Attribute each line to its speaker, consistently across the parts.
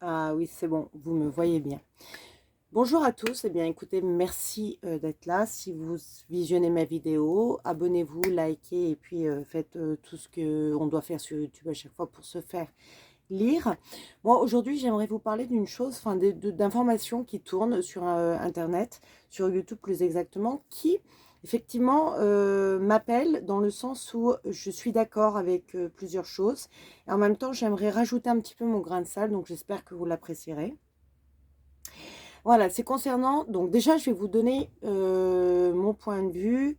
Speaker 1: Ah oui, c'est bon, vous me voyez bien. Bonjour à tous, eh bien écoutez, merci d'être là. Si vous visionnez ma vidéo, abonnez-vous, likez et puis faites tout ce qu'on doit faire sur YouTube à chaque fois pour se faire lire. Moi, aujourd'hui, j'aimerais vous parler d'une chose, enfin d'informations qui tournent sur Internet, sur YouTube plus exactement, qui effectivement m'appellent dans le sens où je suis d'accord avec plusieurs choses. Et en même temps, j'aimerais rajouter un petit peu mon grain de sel, donc j'espère que vous l'apprécierez. Voilà, c'est concernant, donc déjà je vais vous donner mon point de vue.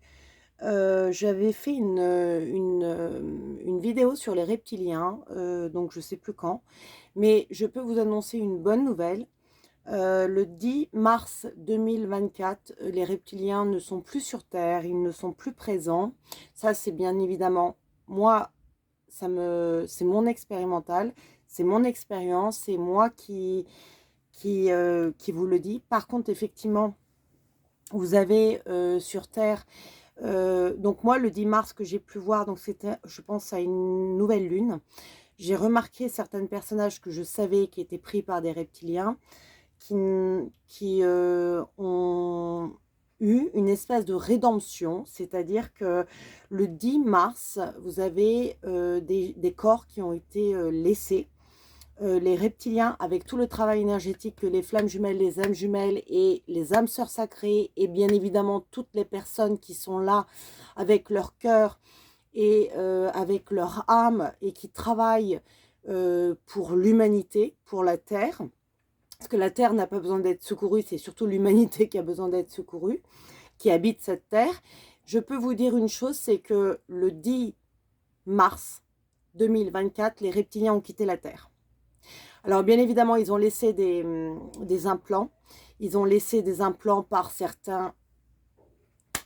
Speaker 1: J'avais fait une vidéo sur les reptiliens, donc je sais plus quand, mais je peux vous annoncer une bonne nouvelle. Le 10 mars 2024, les reptiliens ne sont plus sur Terre, ils ne sont plus présents. Ça, c'est bien évidemment, moi, c'est mon expérimental, c'est mon expérience, c'est moi qui vous le dit. Par contre, effectivement, vous avez sur Terre, donc moi, le 10 mars que j'ai pu voir, donc c'était, je pense, à une nouvelle lune, j'ai remarqué certains personnages que je savais qui étaient pris par des reptiliens, qui ont eu une espèce de rédemption, c'est-à-dire que le 10 mars, vous avez des corps qui ont été laissés. Les reptiliens, avec tout le travail énergétique que les flammes jumelles, les âmes jumelles et les âmes sœurs sacrées, et bien évidemment toutes les personnes qui sont là avec leur cœur et avec leur âme et qui travaillent pour l'humanité, pour la Terre, parce que la Terre n'a pas besoin d'être secourue, c'est surtout l'humanité qui a besoin d'être secourue, qui habite cette Terre. Je peux vous dire une chose, c'est que le 10 mars 2024, les reptiliens ont quitté la Terre. Alors, bien évidemment, ils ont laissé des implants. Ils ont laissé des implants par certains,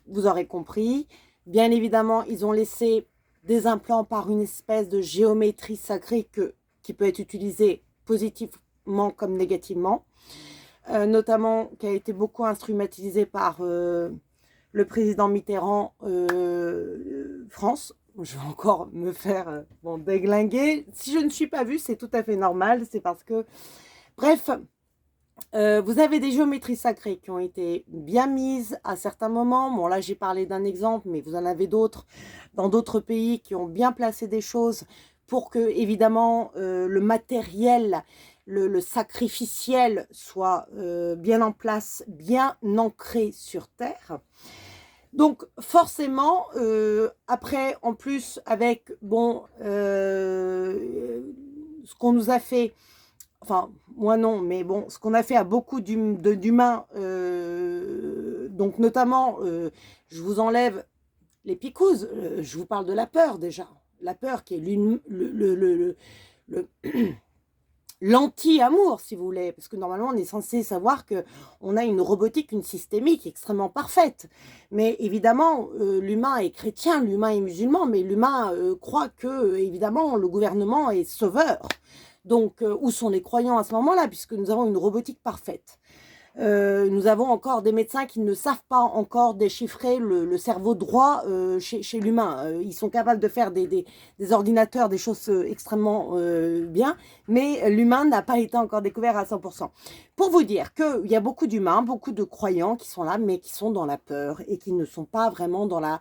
Speaker 1: vous aurez compris. Bien évidemment, ils ont laissé des implants par une espèce de géométrie sacrée qui peut être utilisée positivement comme négativement. Notamment, qui a été beaucoup instrumentalisée par le président Mitterrand France. Je vais encore me faire déglinguer. Si je ne suis pas vue, c'est tout à fait normal. C'est parce que... Bref, vous avez des géométries sacrées qui ont été bien mises à certains moments. Bon, là, j'ai parlé d'un exemple, mais vous en avez d'autres dans d'autres pays qui ont bien placé des choses pour que, évidemment, le matériel, le sacrificiel soit bien en place, bien ancré sur Terre. Donc, forcément, après, en plus, avec, ce qu'on nous a fait, enfin, moi non, mais bon, ce qu'on a fait à beaucoup d'humains, donc notamment, je vous enlève les picouses, je vous parle de la peur déjà. La peur qui est le l'anti-amour, si vous voulez, parce que normalement, on est censé savoir qu'on a une robotique, une systémique extrêmement parfaite. Mais évidemment, l'humain est chrétien, l'humain est musulman, mais l'humain croit que, évidemment, le gouvernement est sauveur. Donc, où sont les croyants à ce moment-là, puisque nous avons une robotique parfaite. Nous avons encore des médecins qui ne savent pas encore déchiffrer le cerveau droit chez l'humain. Ils sont capables de faire des ordinateurs, des choses extrêmement bien, mais l'humain n'a pas été encore découvert à 100%. Pour vous dire qu'il y a beaucoup d'humains, beaucoup de croyants qui sont là, mais qui sont dans la peur et qui ne sont pas vraiment dans la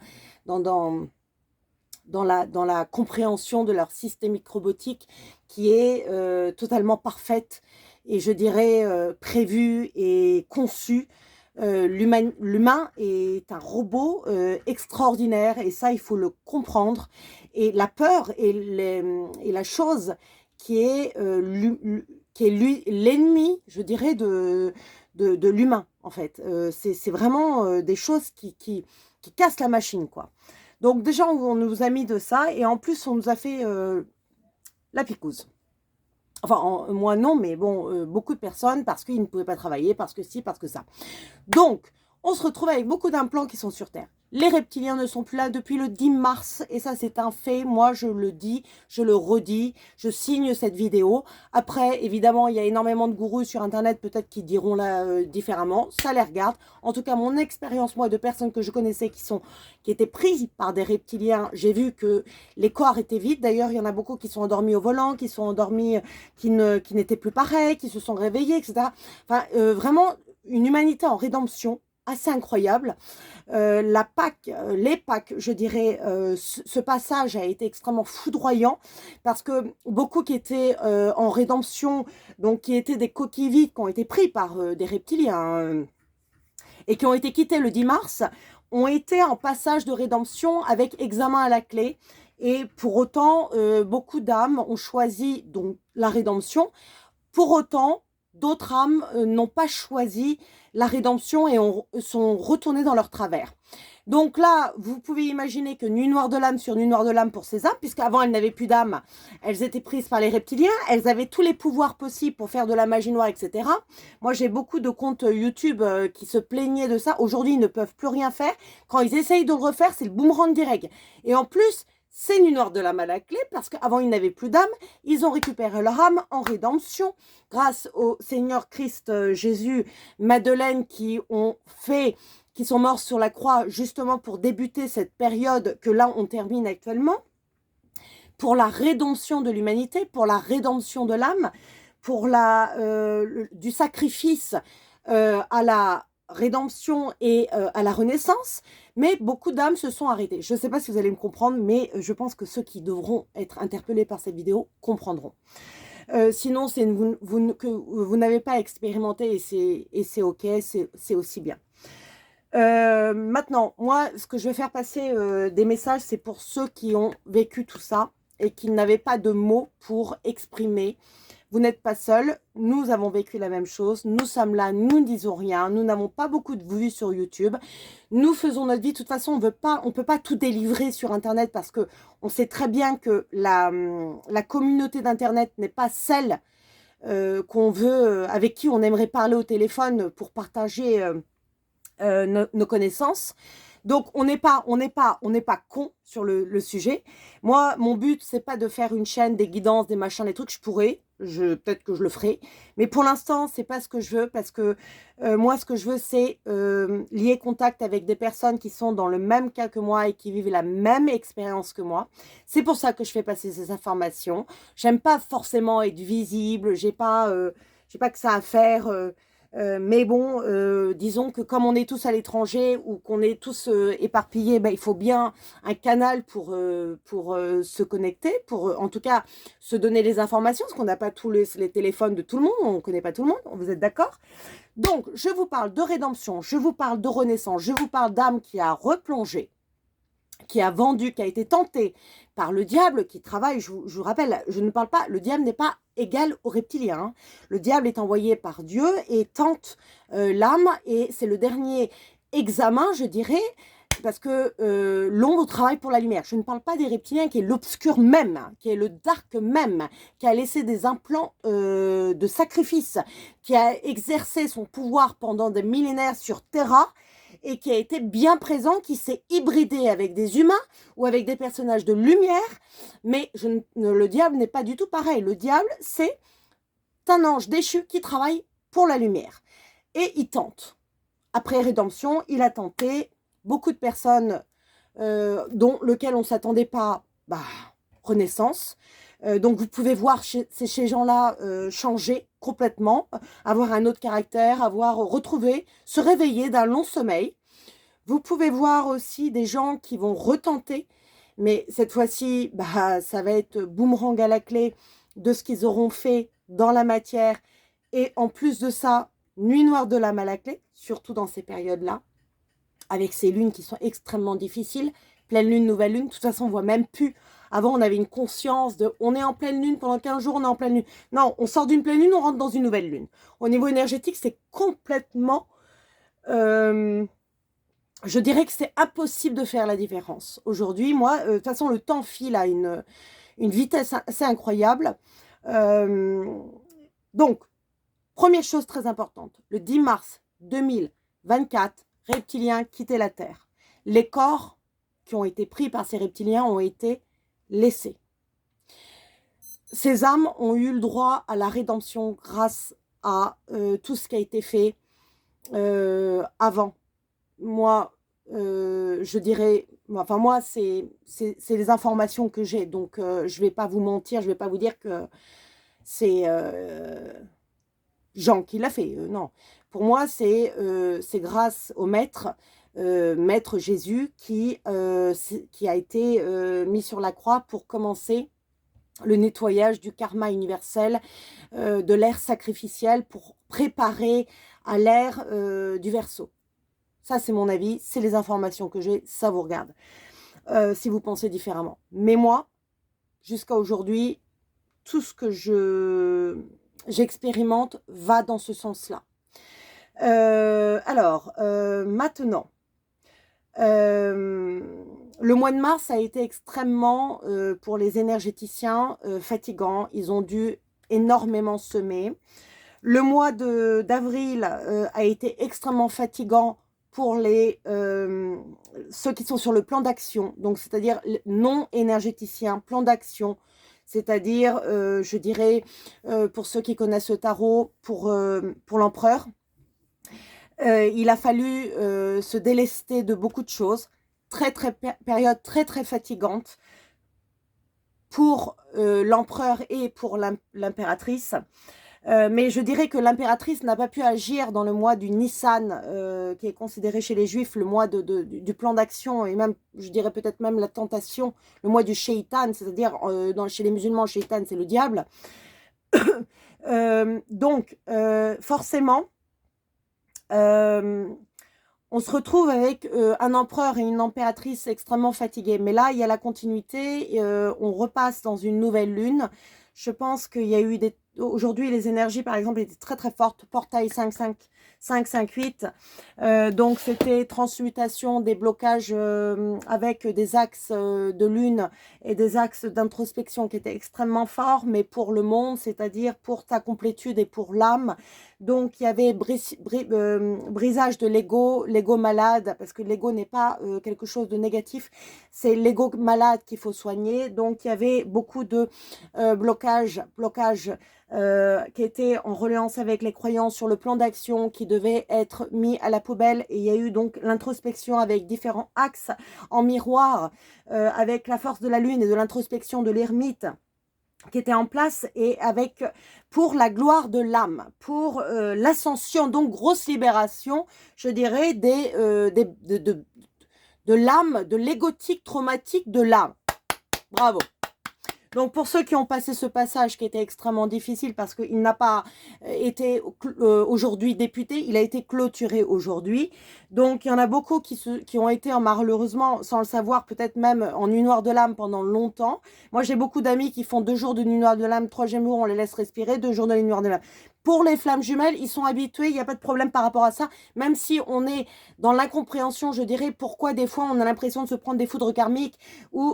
Speaker 1: compréhension de leur systémique robotique qui est totalement parfaite et je dirais prévue et conçue. L'humain est un robot extraordinaire et ça, il faut le comprendre. Et la peur est la chose qui est l'ennemi, je dirais, de l'humain, en fait. C'est vraiment des choses qui cassent la machine, quoi. Donc déjà, on nous a mis de ça, et en plus, on nous a fait la picouse. Enfin, moi non, mais bon, beaucoup de personnes, parce qu'ils ne pouvaient pas travailler, parce que ci, parce que ça. Donc, on se retrouve avec beaucoup d'implants qui sont sur Terre. Les reptiliens ne sont plus là depuis le 10 mars et ça c'est un fait. Moi je le dis, je le redis, je signe cette vidéo. Après évidemment il y a énormément de gourous sur internet peut-être qui diront là différemment. Ça les regarde. En tout cas mon expérience moi de personnes que je connaissais qui étaient prises par des reptiliens, j'ai vu que les corps étaient vides. D'ailleurs il y en a beaucoup qui sont endormis au volant, qui sont endormis, qui n'étaient plus pareils, qui se sont réveillés, etc. Enfin vraiment une humanité en rédemption assez incroyable. La Pâque, les Pâques, je dirais, ce passage a été extrêmement foudroyant parce que beaucoup qui étaient en rédemption, donc qui étaient des coquilles vides, qui ont été pris par des reptiliens et qui ont été quittés le 10 mars, ont été en passage de rédemption avec examen à la clé. Et pour autant, beaucoup d'âmes ont choisi donc la rédemption. Pour autant, d'autres âmes n'ont pas choisi la rédemption et sont retournées dans leur travers. Donc là, vous pouvez imaginer que Nuit Noire de l'âme sur Nuit Noire de l'âme pour ces âmes, puisqu'avant elles n'avaient plus d'âme, elles étaient prises par les reptiliens, elles avaient tous les pouvoirs possibles pour faire de la magie noire, etc. Moi, j'ai beaucoup de comptes YouTube qui se plaignaient de ça. Aujourd'hui, ils ne peuvent plus rien faire. Quand ils essayent de le refaire, c'est le boomerang direct. Et en plus, c'est Nuit Noire de l'âme à la clé, parce qu'avant, ils n'avaient plus d'âme. Ils ont récupéré leur âme en rédemption grâce au Seigneur Christ Jésus, Madeleine, qui sont morts sur la croix justement pour débuter cette période que là on termine actuellement, pour la rédemption de l'humanité, pour la rédemption de l'âme, pour du sacrifice à la rédemption et à la renaissance, mais beaucoup d'âmes se sont arrêtées. Je ne sais pas si vous allez me comprendre, mais je pense que ceux qui devront être interpellés par cette vidéo comprendront. Sinon, que vous n'avez pas expérimenté et c'est ok, c'est aussi bien. Maintenant, moi, ce que je vais faire passer des messages, c'est pour ceux qui ont vécu tout ça et qui n'avaient pas de mots pour exprimer. Vous n'êtes pas seuls, nous avons vécu la même chose, nous sommes là, nous ne disons rien, nous n'avons pas beaucoup de vues sur YouTube, nous faisons notre vie, de toute façon, on ne peut pas tout délivrer sur Internet parce que on sait très bien que la communauté d'Internet n'est pas celle qu'on veut, avec qui on aimerait parler au téléphone pour partager nos connaissances. Donc on n'est pas con sur le sujet. Moi, mon but c'est pas de faire une chaîne, des guidances, des machins, des trucs. Je pourrais, peut-être que je le ferai, mais pour l'instant c'est pas ce que je veux parce que moi ce que je veux c'est lier contact avec des personnes qui sont dans le même cas que moi et qui vivent la même expérience que moi. C'est pour ça que je fais passer ces informations. J'aime pas forcément être visible. J'ai pas que ça à faire. Mais bon, disons que comme on est tous à l'étranger ou qu'on est tous éparpillés, ben, il faut bien un canal pour se connecter, pour en tout cas se donner les informations, parce qu'on n'a pas tous les téléphones de tout le monde, on ne connaît pas tout le monde, vous êtes d'accord? Donc, je vous parle de rédemption, je vous parle de renaissance, je vous parle d'âme qui a replongé, qui a vendu, qui a été tenté par le diable qui travaille, je vous rappelle, je ne parle pas, le diable n'est pas égal aux reptiliens. Hein. Le diable est envoyé par Dieu et tente l'âme et c'est le dernier examen, je dirais, parce que l'ombre travaille pour la lumière. Je ne parle pas des reptiliens qui est l'obscur même, qui est le dark même, qui a laissé des implants de sacrifice, qui a exercé son pouvoir pendant des millénaires sur Terra et qui a été bien présent, qui s'est hybridé avec des humains ou avec des personnages de lumière, mais le diable n'est pas du tout pareil. Le diable, c'est un ange déchu qui travaille pour la lumière. Et il tente. Après rédemption, il a tenté beaucoup de personnes dont lequel on ne s'attendait pas, renaissance. Donc vous pouvez voir ces gens-là changer complètement, avoir un autre caractère, avoir retrouvé, se réveiller d'un long sommeil. Vous pouvez voir aussi des gens qui vont retenter, mais cette fois-ci, ça va être boomerang à la clé de ce qu'ils auront fait dans la matière. Et en plus de ça, Nuit Noire de l'âme à la clé, surtout dans ces périodes-là, avec ces lunes qui sont extrêmement difficiles, pleine lune, nouvelle lune, de toute façon on voit même plus. Avant on avait une conscience de, on est en pleine lune, pendant 15 jours on est en pleine lune. Non, on sort d'une pleine lune, on rentre dans une nouvelle lune. Au niveau énergétique, c'est complètement, je dirais que c'est impossible de faire la différence. Aujourd'hui, moi, de toute façon le temps file à une vitesse assez incroyable. Donc, première chose très importante, le 10 mars 2024, reptiliens quittaient la Terre. les corps qui ont été pris par ces reptiliens ont été laissés. Ces âmes ont eu le droit à la rédemption grâce à tout ce qui a été fait avant. Moi, je dirais, enfin moi, c'est les informations que j'ai, donc je ne vais pas vous mentir, je ne vais pas vous dire que c'est Jean qui l'a fait, non. Pour moi, c'est grâce au Maître Jésus qui a été mis sur la croix pour commencer le nettoyage du karma universel, de l'ère sacrificielle pour préparer à l'ère du Verseau. Ça, c'est mon avis, c'est les informations que j'ai, ça vous regarde. Si vous pensez différemment. Mais moi, jusqu'à aujourd'hui, tout ce que j'expérimente va dans ce sens-là. Maintenant, le mois de mars a été extrêmement, pour les énergéticiens, fatigant. Ils ont dû énormément semer. Le mois d'avril a été extrêmement fatigant pour ceux qui sont sur le plan d'action, donc c'est-à-dire non énergéticiens, plan d'action, c'est-à-dire, je dirais, pour ceux qui connaissent le tarot, pour l'empereur, il a fallu se délester de beaucoup de choses, période très fatigante pour l'empereur et pour l'impératrice. Mais je dirais que l'impératrice n'a pas pu agir dans le mois du Nissan, qui est considéré chez les Juifs le mois du plan d'action, et même, je dirais peut-être même la tentation, le mois du Shaitan, c'est-à-dire chez les musulmans, Shaitan c'est le diable. Donc, forcément, on se retrouve avec un empereur et une impératrice extrêmement fatigués. Mais là, il y a la continuité, on repasse dans une nouvelle lune. Je pense qu'il y a eu aujourd'hui, les énergies, par exemple, étaient très fortes. Portail 5-5-8. Donc, c'était transmutation des blocages avec des axes de lune et des axes d'introspection qui étaient extrêmement forts, mais pour le monde, c'est-à-dire pour ta complétude et pour l'âme. Donc, il y avait brisage de l'ego malade, parce que l'ego n'est pas quelque chose de négatif, c'est l'ego malade qu'il faut soigner. Donc, il y avait beaucoup de blocages qui étaient en reliance avec les croyances sur le plan d'action qui devaient être mis à la poubelle. Et il y a eu donc l'introspection avec différents axes en miroir, avec la force de la lune et de l'introspection de l'ermite qui était en place, et avec pour la gloire de l'âme, pour l'ascension, donc grosse libération, je dirais, de l'âme, de l'égotique traumatique de l'âme. Bravo. Donc, pour ceux qui ont passé ce passage qui était extrêmement difficile parce qu'il n'a pas été aujourd'hui député, il a été clôturé aujourd'hui. Donc, il y en a beaucoup qui ont été, malheureusement, sans le savoir, peut-être même en nuit noire de l'âme pendant longtemps. Moi, j'ai beaucoup d'amis qui font 2 jours de nuit noire de l'âme, 3e jour, on les laisse respirer, 2 jours de nuit noire de l'âme. Pour les flammes jumelles, ils sont habitués, il n'y a pas de problème par rapport à ça, même si on est dans l'incompréhension, je dirais, pourquoi des fois on a l'impression de se prendre des foudres karmiques,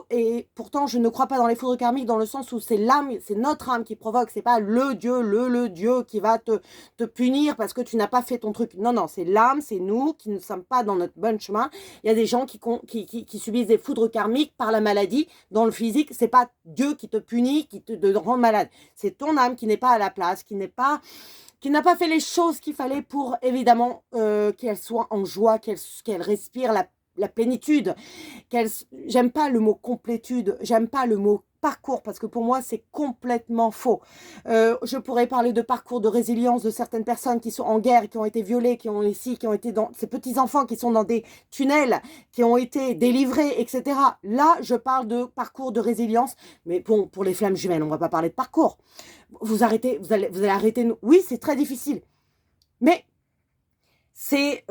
Speaker 1: et pourtant je ne crois pas dans les foudres karmiques dans le sens où c'est l'âme, c'est notre âme qui provoque, c'est pas le Dieu, le Dieu qui va te punir parce que tu n'as pas fait ton truc. Non, non, c'est l'âme, c'est nous qui ne sommes pas dans notre bon chemin. Il y a des gens qui subissent des foudres karmiques par la maladie, dans le physique, c'est pas Dieu qui te punit, qui te rend malade. C'est ton âme qui n'est pas à la place, qui n'a pas fait les choses qu'il fallait pour, évidemment, qu'elle soit en joie, qu'elle respire la plénitude. J'aime pas le mot complétude, j'aime pas le mot parcours, parce que pour moi, c'est complètement faux. Je pourrais parler de parcours de résilience de certaines personnes qui sont en guerre, qui ont été violées, qui ont été dans ces petits-enfants qui sont dans des tunnels, qui ont été délivrés, etc. Là, je parle de parcours de résilience, mais bon, pour les flammes jumelles, on ne va pas parler de parcours. Vous allez arrêter. Oui, c'est très difficile, mais c'est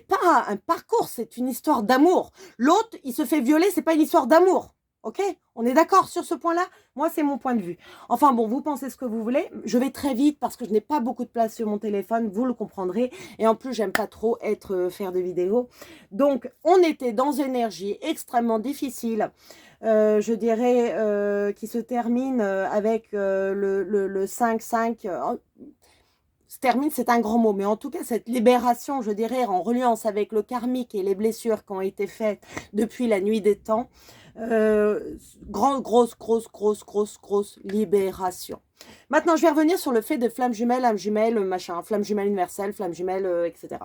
Speaker 1: pas un parcours, c'est une histoire d'amour. L'autre, il se fait violer, c'est pas une histoire d'amour. Ok? On est d'accord sur ce point-là? Moi, c'est mon point de vue. Enfin bon, vous pensez ce que vous voulez. Je vais très vite parce que je n'ai pas beaucoup de place sur mon téléphone, vous le comprendrez. Et en plus, j'aime pas trop faire de vidéos. Donc, on était dans une énergie extrêmement difficile. Je dirais qui se termine avec le 5-5. se termine, c'est un grand mot, mais en tout cas, cette libération, je dirais, en reliance avec le karmique et les blessures qui ont été faites depuis la nuit des temps, grosse libération. Maintenant, je vais revenir sur le fait de flamme jumelle, âme jumelle, machin, flamme jumelle universelle, flamme jumelle, etc.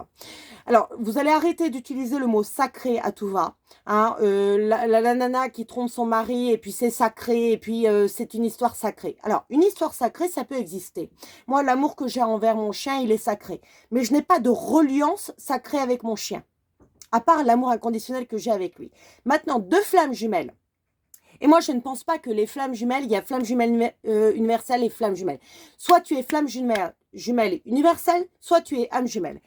Speaker 1: Alors, vous allez arrêter d'utiliser le mot sacré à tout va. Hein, la nana qui trompe son mari, et puis c'est sacré, et puis c'est une histoire sacrée. Alors, une histoire sacrée, ça peut exister. Moi, l'amour que j'ai envers mon chien, il est sacré. Mais je n'ai pas de reliance sacrée avec mon chien, à part l'amour inconditionnel que j'ai avec lui. Maintenant, deux flammes jumelles. Et moi, je ne pense pas que les flammes jumelles, il y a flamme jumelle universelle et flamme jumelle. Soit tu es flamme jumelle universelle, soit tu es âme jumelle.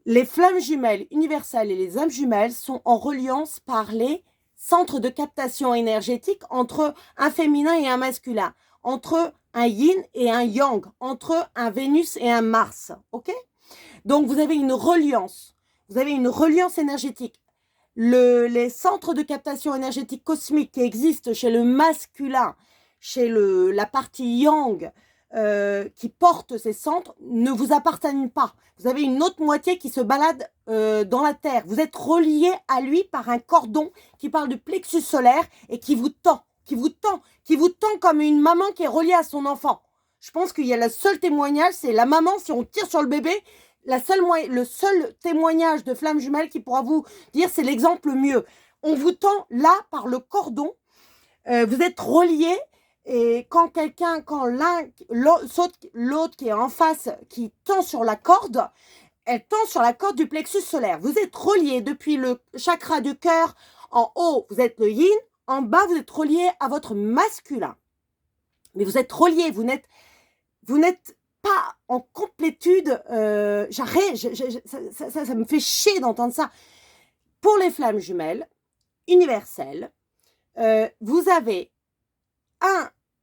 Speaker 1: Les flammes jumelles universelles et les âmes jumelles sont en reliance par les centres de captation énergétique entre un féminin et un masculin, entre un yin et un yang, entre un Vénus et un Mars. Ok? Donc, vous avez une reliance. Vous avez une reliance énergétique. Les centres de captation énergétique cosmique qui existent chez le masculin, chez la partie yang, qui porte ces centres, ne vous appartiennent pas. Vous avez une autre moitié qui se balade dans la Terre. Vous êtes relié à lui par un cordon qui parle du plexus solaire et qui vous tend, comme une maman qui est reliée à son enfant. Je pense qu'il y a le seul témoignage, c'est la maman, si on tire sur le bébé, le seul témoignage de flamme jumelle qui pourra vous dire, c'est l'exemple mieux. On vous tend là par le cordon, vous êtes reliés. Et quand l'autre qui est en face, qui tend sur la corde, elle tend sur la corde du plexus solaire. Vous êtes reliés depuis le chakra du cœur. En haut, vous êtes le yin. En bas, vous êtes reliés à votre masculin. Mais vous êtes reliés. Vous n'êtes pas en complétude. J'arrête. Ça me fait chier d'entendre ça. Pour les flammes jumelles universelles, vous avez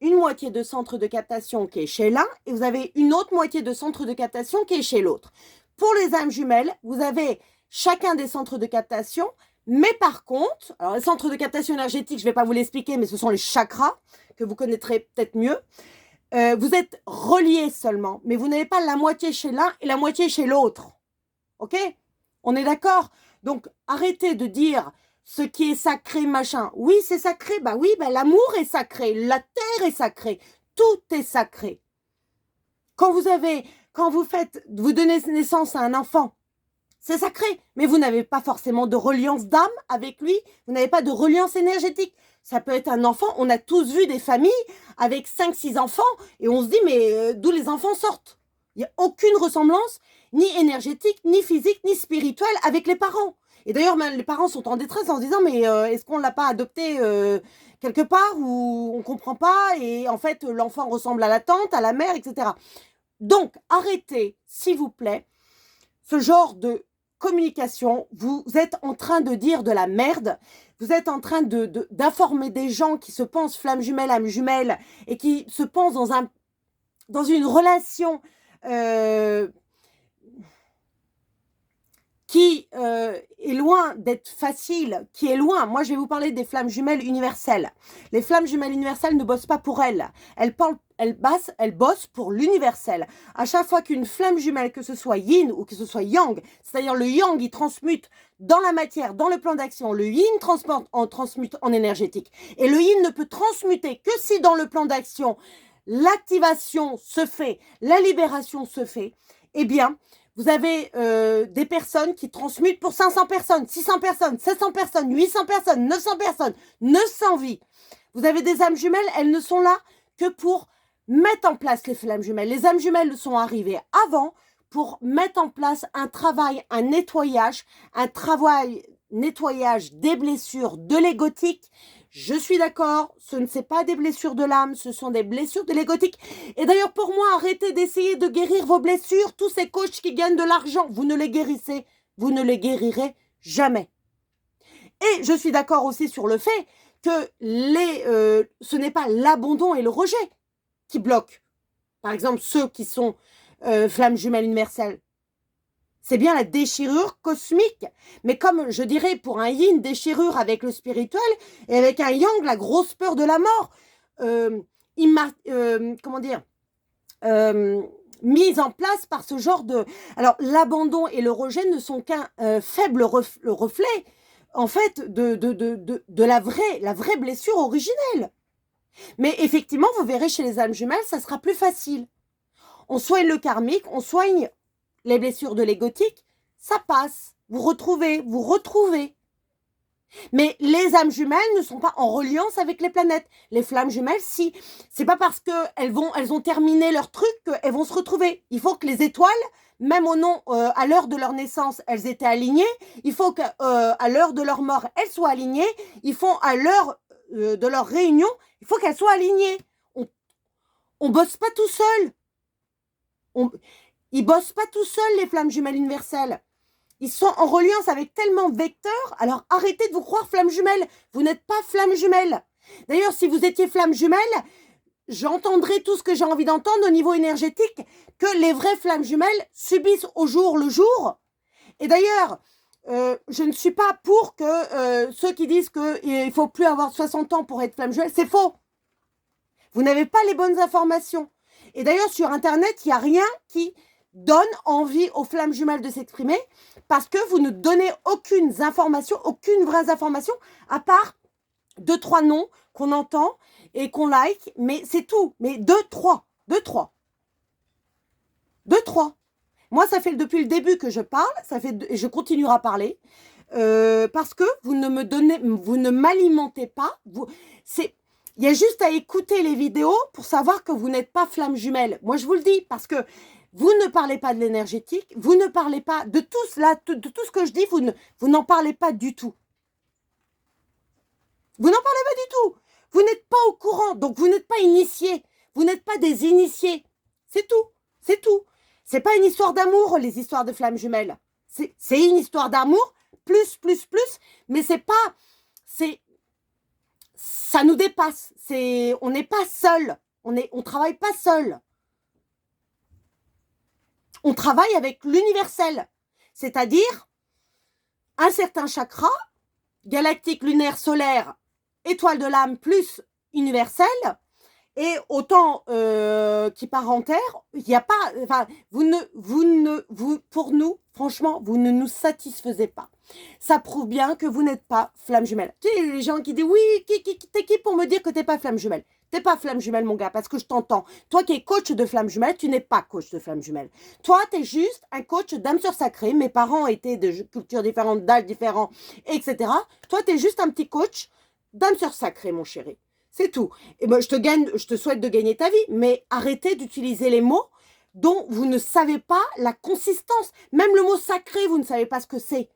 Speaker 1: une moitié de centre de captation qui est chez l'un et vous avez une autre moitié de centre de captation qui est chez l'autre. Pour les âmes jumelles, vous avez chacun des centres de captation, mais par contre, alors les centres de captation énergétique, je ne vais pas vous l'expliquer, mais ce sont les chakras que vous connaîtrez peut-être mieux. Vous êtes reliés seulement, mais vous n'avez pas la moitié chez l'un et la moitié chez l'autre. Ok? On est d'accord? Donc, arrêtez de dire ce qui est sacré, machin. Oui, c'est sacré. Bah oui, bah l'amour est sacré. La terre est sacrée. Tout est sacré. Quand vous donnez naissance à un enfant, c'est sacré. Mais vous n'avez pas forcément de reliance d'âme avec lui. Vous n'avez pas de reliance énergétique. Ça peut être un enfant. On a tous vu des familles avec 5-6 enfants et on se dit, mais d'où les enfants sortent? Il n'y a aucune ressemblance, ni énergétique, ni physique, ni spirituelle avec les parents. Et d'ailleurs, les parents sont en détresse en se disant, mais est-ce qu'on ne l'a pas adopté quelque part où on ne comprend pas et en fait, l'enfant ressemble à la tante, à la mère, etc. Donc, arrêtez, s'il vous plaît, ce genre de communication. Vous êtes en train de dire de la merde. Vous êtes en train d'informer des gens qui se pensent flamme jumelle, âme jumelle et qui se pensent dans une relation qui est loin d'être facile, qui est loin. Moi, je vais vous parler des flammes jumelles universelles. Les flammes jumelles universelles ne bossent pas pour elles. Elles bossent pour l'universel. À chaque fois qu'une flamme jumelle, que ce soit yin ou que ce soit yang, c'est-à-dire le yang, il transmute dans la matière, dans le plan d'action. Le yin transmute en énergétique. Et le yin ne peut transmuter que si dans le plan d'action, l'activation se fait, la libération se fait. Eh bien, vous avez des personnes qui transmutent pour 500 personnes, 600 personnes, 700 personnes, 800 personnes, 900 personnes, 900 vies. Vous avez des âmes jumelles, elles ne sont là que pour mettre en place les flammes jumelles. Les âmes jumelles sont arrivées avant pour mettre en place un travail, un nettoyage des blessures de l'égotique. Je suis d'accord, ce ne sont pas des blessures de l'âme, ce sont des blessures de l'égotique. Et d'ailleurs, pour moi, arrêtez d'essayer de guérir vos blessures. Tous ces coachs qui gagnent de l'argent, vous ne les guérissez, vous ne les guérirez jamais. Et je suis d'accord aussi sur le fait que ce n'est pas l'abandon et le rejet qui bloquent. Par exemple, ceux qui sont flammes jumelles universelles. C'est bien la déchirure cosmique. Mais comme je dirais pour un yin, déchirure avec le spirituel, et avec un yang, la grosse peur de la mort. Comment dire mise en place par ce genre de... Alors, l'abandon et le rejet ne sont qu'un faible reflet, en fait, de la vraie blessure originelle. Mais effectivement, vous verrez chez les âmes jumelles, ça sera plus facile. On soigne le karmique, on soigne les blessures de l'égotique, ça passe. Vous retrouvez, vous retrouvez. Mais les âmes jumelles ne sont pas en reliance avec les planètes. Les flammes jumelles, si. C'est pas parce qu'elles ont terminé leur truc qu'elles vont se retrouver. Il faut que les étoiles, même au nom, à l'heure de leur naissance, elles étaient alignées. Il faut qu'à l'heure de leur mort, elles soient alignées. Il faut à l'heure de leur réunion, il faut qu'elles soient alignées. On bosse pas tout seul. Ils bossent pas tout seuls, les flammes jumelles universelles. Ils sont en reliance avec tellement de vecteurs, alors arrêtez de vous croire flammes jumelles. Vous n'êtes pas flammes jumelles. D'ailleurs, si vous étiez flammes jumelles, j'entendrai tout ce que j'ai envie d'entendre au niveau énergétique, que les vraies flammes jumelles subissent au jour le jour. Et d'ailleurs, je ne suis pas pour que ceux qui disent qu'il ne faut plus avoir 60 ans pour être flamme jumelle, c'est faux. Vous n'avez pas les bonnes informations. Et d'ailleurs, sur Internet, il n'y a rien qui donne envie aux flammes jumelles de s'exprimer parce que vous ne donnez aucune information, aucune vraie information, à part 2-3 noms qu'on entend et qu'on like, mais c'est tout. Mais 2-3. Moi, ça fait depuis le début que je parle, et je continuerai à parler, parce que vous ne m'alimentez pas. Il y a juste à écouter les vidéos pour savoir que vous n'êtes pas flamme jumelle. Moi, je vous le dis, parce que vous ne parlez pas de l'énergétique, vous ne parlez pas de tout cela, de tout ce que je dis, vous n'en parlez pas du tout. Vous n'en parlez pas du tout. Vous n'êtes pas au courant, donc vous n'êtes pas initié. Vous n'êtes pas des initiés. C'est tout. C'est tout. C'est pas une histoire d'amour, les histoires de flammes jumelles. C'est une histoire d'amour, plus, mais c'est pas... Ça nous dépasse. On n'est pas seul. On travaille pas seul. On travaille avec l'universel. C'est-à-dire un certain chakra, galactique, lunaire, solaire, étoile de l'âme plus universel, et autant qui part en terre, il n'y a pas... Enfin, pour nous, franchement, vous ne nous satisfaisez pas. Ça prouve bien que vous n'êtes pas flamme jumelle. Tu sais, les gens qui disent, oui, t'es qui pour me dire que t'es pas flamme jumelle? T'es pas flamme jumelle, mon gars, parce que je t'entends. Toi qui es coach de flamme jumelle, tu n'es pas coach de flamme jumelle. Toi, t'es juste un coach d'âme sœur sacrée. Mes parents étaient de cultures différentes, d'âges différents, etc. Toi, t'es juste un petit coach d'âme sœur sacrée, mon chéri. C'est tout. Et ben, je te souhaite de gagner ta vie, mais arrêtez d'utiliser les mots dont vous ne savez pas la consistance. Même le mot sacré, vous ne savez pas ce que c'est.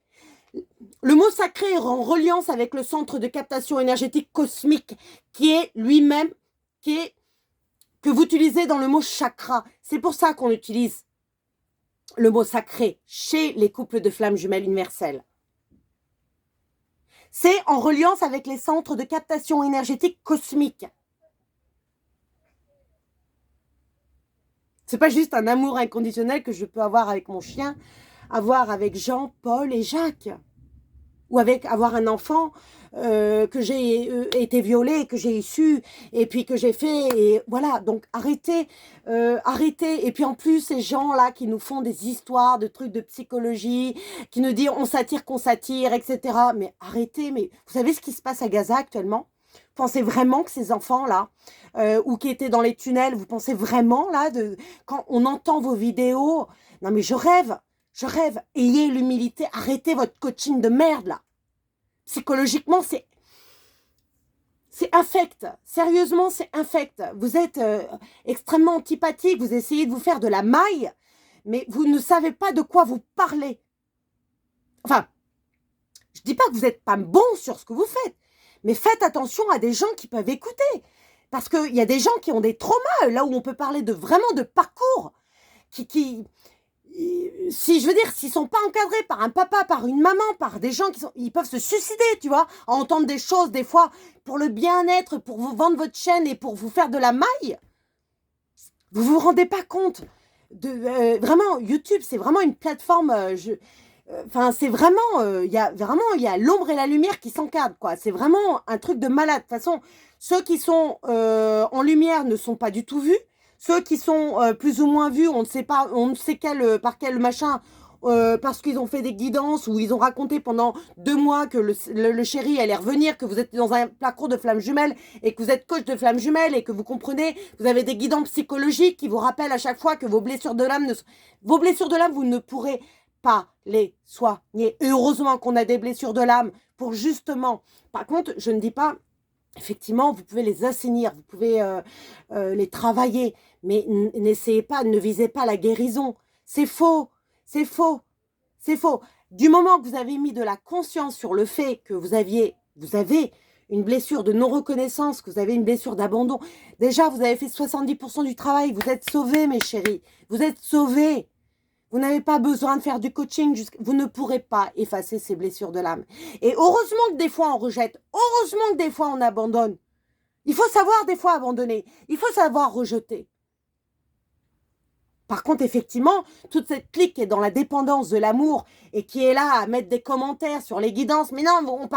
Speaker 1: Le mot sacré est en reliance avec le centre de captation énergétique cosmique qui est lui-même, que vous utilisez dans le mot chakra. C'est pour ça qu'on utilise le mot sacré chez les couples de flammes jumelles universelles. C'est en reliance avec les centres de captation énergétique cosmique. C'est pas juste un amour inconditionnel que je peux avoir avec mon chien, avoir avec Jean, Paul et Jacques. Ou avoir un enfant que j'ai été violée, que j'ai issu, et puis que j'ai fait, et voilà. Donc arrêtez. Et puis en plus, ces gens-là qui nous font des histoires de trucs de psychologie, qui nous disent on s'attire qu'on s'attire, etc. Mais arrêtez, mais vous savez ce qui se passe à Gaza actuellement? Vous pensez vraiment que ces enfants-là, ou qui étaient dans les tunnels, vous pensez vraiment, là, quand on entend vos vidéos, non mais je rêve. Ayez l'humilité, arrêtez votre coaching de merde, là. Psychologiquement, c'est infect. Sérieusement, c'est infect. Vous êtes extrêmement antipathique, vous essayez de vous faire de la maille, mais vous ne savez pas de quoi vous parlez. Enfin, je dis pas que vous n'êtes pas bon sur ce que vous faites, mais faites attention à des gens qui peuvent écouter. Parce qu'il y a des gens qui ont des traumas, là où on peut parler vraiment de parcours, si je veux dire, s'ils sont pas encadrés par un papa, par une maman, par des gens ils peuvent se suicider, tu vois, à entendre des choses des fois pour le bien-être, pour vous vendre votre chaîne et pour vous faire de la maille. Vous rendez pas compte vraiment, YouTube, c'est vraiment une plateforme. C'est vraiment, il y a l'ombre et la lumière qui s'encadrent, quoi. C'est vraiment un truc de malade. De toute façon, ceux qui sont en lumière ne sont pas du tout vus. Ceux qui sont plus ou moins vus, on ne sait pas, on ne sait par quel machin, parce qu'ils ont fait des guidances ou ils ont raconté pendant 2 mois que le chéri allait revenir, que vous êtes dans un parcours de flammes jumelles et que vous êtes coach de flammes jumelles et que vous comprenez, vous avez des guidants psychologiques qui vous rappellent à chaque fois que vos blessures de l'âme, vous ne pourrez pas les soigner. Et heureusement qu'on a des blessures de l'âme pour justement. Par contre, je ne dis pas, effectivement, vous pouvez les assainir, vous pouvez les travailler, mais n'essayez pas, ne visez pas la guérison. C'est faux, c'est faux, c'est faux. Du moment que vous avez mis de la conscience sur le fait que vous avez une blessure de non-reconnaissance, que vous avez une blessure d'abandon, déjà, vous avez fait 70% du travail, vous êtes sauvés, mes chéris, vous êtes sauvés. Vous n'avez pas besoin de faire du coaching, vous ne pourrez pas effacer ces blessures de l'âme. Et heureusement que des fois on rejette, heureusement que des fois on abandonne. Il faut savoir des fois abandonner, il faut savoir rejeter. Par contre, effectivement, toute cette clique qui est dans la dépendance de l'amour et qui est là à mettre des commentaires sur les guidances, mais non, vous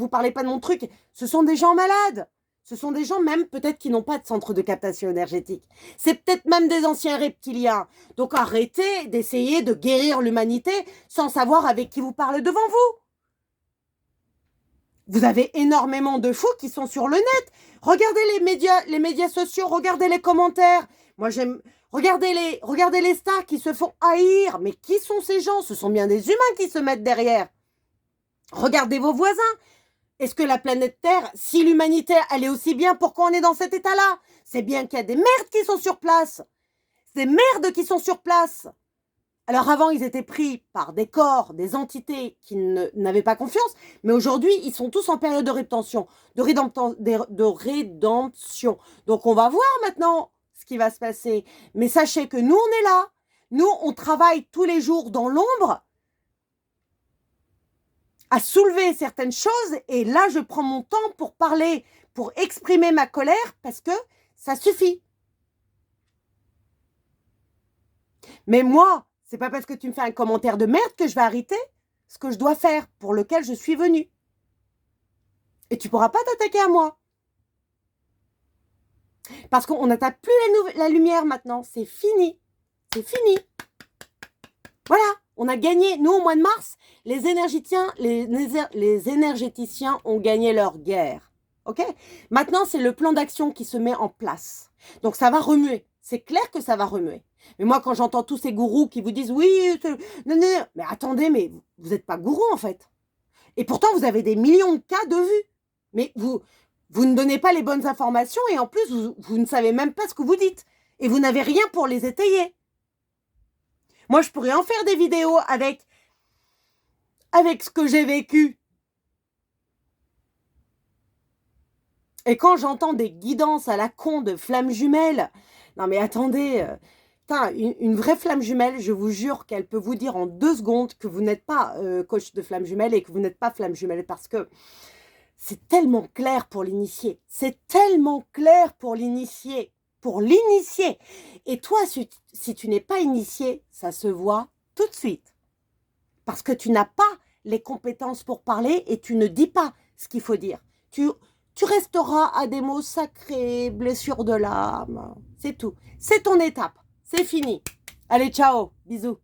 Speaker 1: parlez pas de mon truc, ce sont des gens malades. Ce sont des gens même peut-être qui n'ont pas de centre de captation énergétique. C'est peut-être même des anciens reptiliens. Donc arrêtez d'essayer de guérir l'humanité sans savoir avec qui vous parlez devant vous. Vous avez énormément de fous qui sont sur le net. Regardez les médias sociaux, regardez les commentaires. Moi j'aime... Regardez les stars qui se font haïr. Mais qui sont ces gens? Ce sont bien des humains qui se mettent derrière. Regardez vos voisins. Est-ce que la planète Terre, si l'humanité allait aussi bien, pourquoi on est dans cet état-là? C'est bien qu'il y a des merdes qui sont sur place. Des merdes qui sont sur place. Alors avant, ils étaient pris par des corps, des entités qui n'avaient pas confiance, mais aujourd'hui, ils sont tous en période de rédemption. De rédemption. Donc on va voir maintenant ce qui va se passer. Mais sachez que nous, on est là. Nous, on travaille tous les jours dans l'ombre à soulever certaines choses, et là, je prends mon temps pour parler, pour exprimer ma colère, parce que ça suffit. Mais moi, c'est pas parce que tu me fais un commentaire de merde que je vais arrêter ce que je dois faire, pour lequel je suis venue. Et tu pourras pas t'attaquer à moi. Parce qu'on n'attaque plus la lumière maintenant, c'est fini. C'est fini. Voilà. On a gagné, nous au mois de mars, les énergéticiens ont gagné leur guerre. Ok? Maintenant, c'est le plan d'action qui se met en place. Donc ça va remuer. C'est clair que ça va remuer. Mais moi, quand j'entends tous ces gourous qui vous disent oui, non, mais attendez, mais vous n'êtes pas gourou en fait. Et pourtant, vous avez des millions de cas de vues. Mais vous ne donnez pas les bonnes informations et en plus, vous ne savez même pas ce que vous dites. Et vous n'avez rien pour les étayer. Moi, je pourrais en faire des vidéos avec ce que j'ai vécu. Et quand j'entends des guidances à la con de flammes jumelles, non mais attendez, une vraie flamme jumelle, je vous jure qu'elle peut vous dire en 2 secondes que vous n'êtes pas coach de flamme jumelle et que vous n'êtes pas flamme jumelle, parce que c'est tellement clair pour l'initié. C'est tellement clair pour l'initié. Pour l'initié. Et toi, si tu n'es pas initié, ça se voit tout de suite. Parce que tu n'as pas les compétences pour parler et tu ne dis pas ce qu'il faut dire. Tu resteras à des mots sacrés, blessures de l'âme. C'est tout. C'est ton étape. C'est fini. Allez, ciao. Bisous.